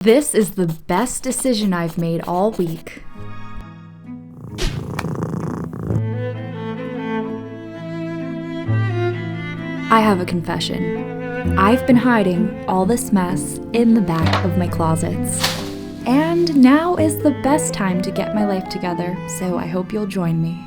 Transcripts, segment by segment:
This is the best decision I've made all week. I have a confession. I've been hiding all this mess in the back of my closets. And now is the best time to get my life together, so I hope you'll join me.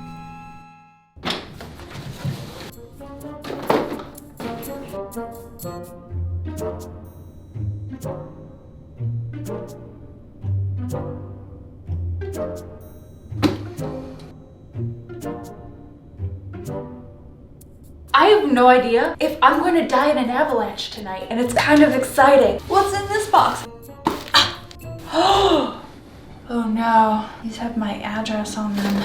I have no idea if I'm going to die in an avalanche tonight, and it's kind of exciting. What's in this box? Oh no, these have my address on them.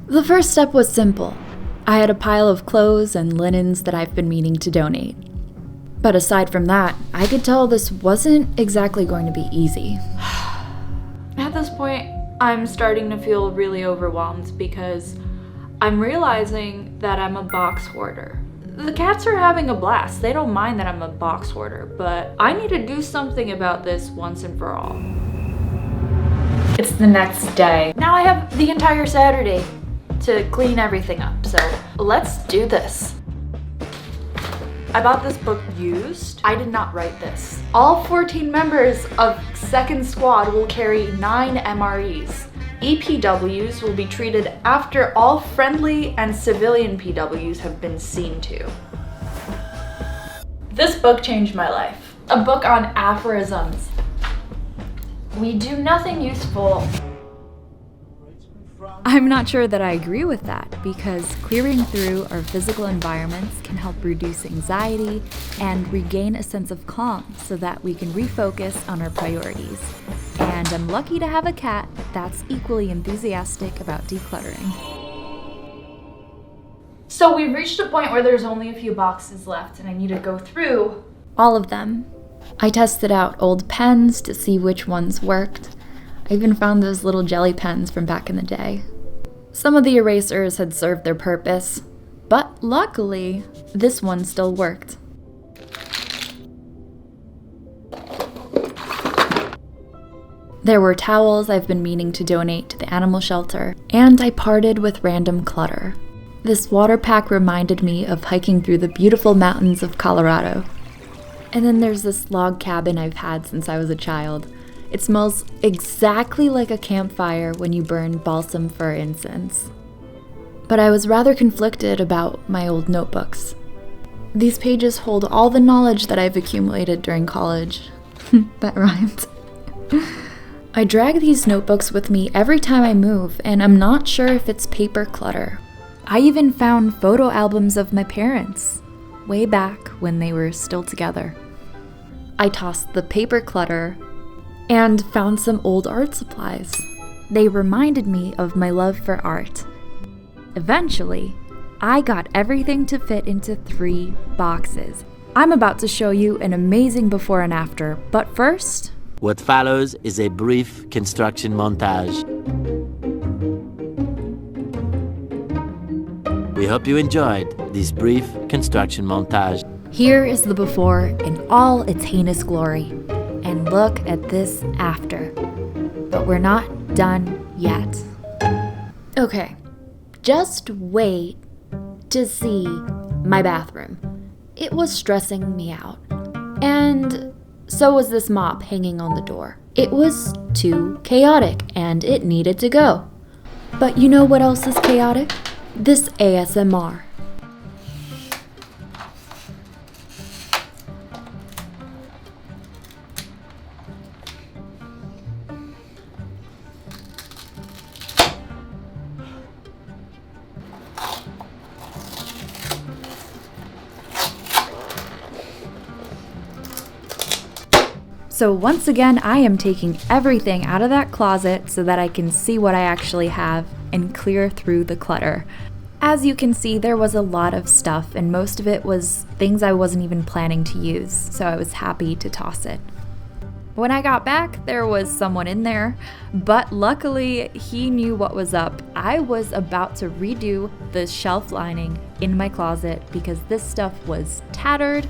The first step was simple. I had a pile of clothes and linens that I've been meaning to donate. But aside from that, I could tell this wasn't exactly going to be easy. At this point, I'm starting to feel really overwhelmed because I'm realizing that I'm a box hoarder. The cats are having a blast. They don't mind that I'm a box hoarder, but I need to do something about this once and for all. It's the next day. Now I have the entire Saturday to clean everything up, so let's do this. I bought this book used. I did not write this. All 14 members of Second Squad will carry 9 MREs. EPWs will be treated after all friendly and civilian PWs have been seen to. This book changed my life. A book on aphorisms. We do nothing useful. I'm not sure that I agree with that, because clearing through our physical environments can help reduce anxiety and regain a sense of calm so that we can refocus on our priorities. And I'm lucky to have a cat that's equally enthusiastic about decluttering. So we've reached a point where there's only a few boxes left and I need to go through All of them. I tested out old pens to see which ones worked. I even found those little jelly pens from back in the day. Some of the erasers had served their purpose, but luckily, this one still worked. There were towels I've been meaning to donate to the animal shelter, and I parted with random clutter. This water pack reminded me of hiking through the beautiful mountains of Colorado. And then there's this log cabin I've had since I was a child. It smells exactly like a campfire when you burn balsam fir incense. But I was rather conflicted about my old notebooks. These pages hold all the knowledge that I've accumulated during college. That rhymed. I drag these notebooks with me every time I move, and I'm not sure if it's paper clutter. I even found photo albums of my parents, way back when they were still together. I tossed the paper clutter and found some old art supplies. They reminded me of my love for art. Eventually, I got everything to fit into 3 boxes. I'm about to show you an amazing before and after, but first... What follows is a brief construction montage. We hope you enjoyed this brief construction montage. Here is the before in all its heinous glory. And look at this after. But we're not done yet. Okay, just wait to see my bathroom. It was stressing me out. And so was this mop hanging on the door. It was too chaotic and it needed to go. But you know what else is chaotic? This ASMR. So once again, I am taking everything out of that closet so that I can see what I actually have and clear through the clutter. As you can see, there was a lot of stuff, and most of it was things I wasn't even planning to use, so I was happy to toss it. When I got back, there was someone in there, but luckily he knew what was up. I was about to redo the shelf lining in my closet because this stuff was tattered.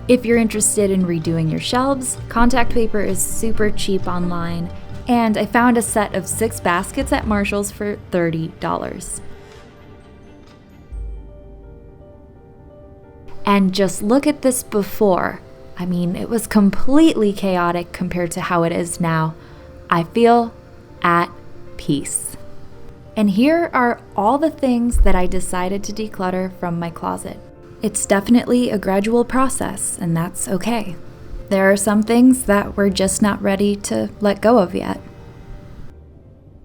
If you're interested in redoing your shelves, contact paper is super cheap online, and I found a set of 6 baskets at Marshall's for $30. And just look at this before. I mean, it was completely chaotic compared to how it is now. I feel at peace. And here are all the things that I decided to declutter from my closet. It's definitely a gradual process, and that's okay. There are some things that we're just not ready to let go of yet.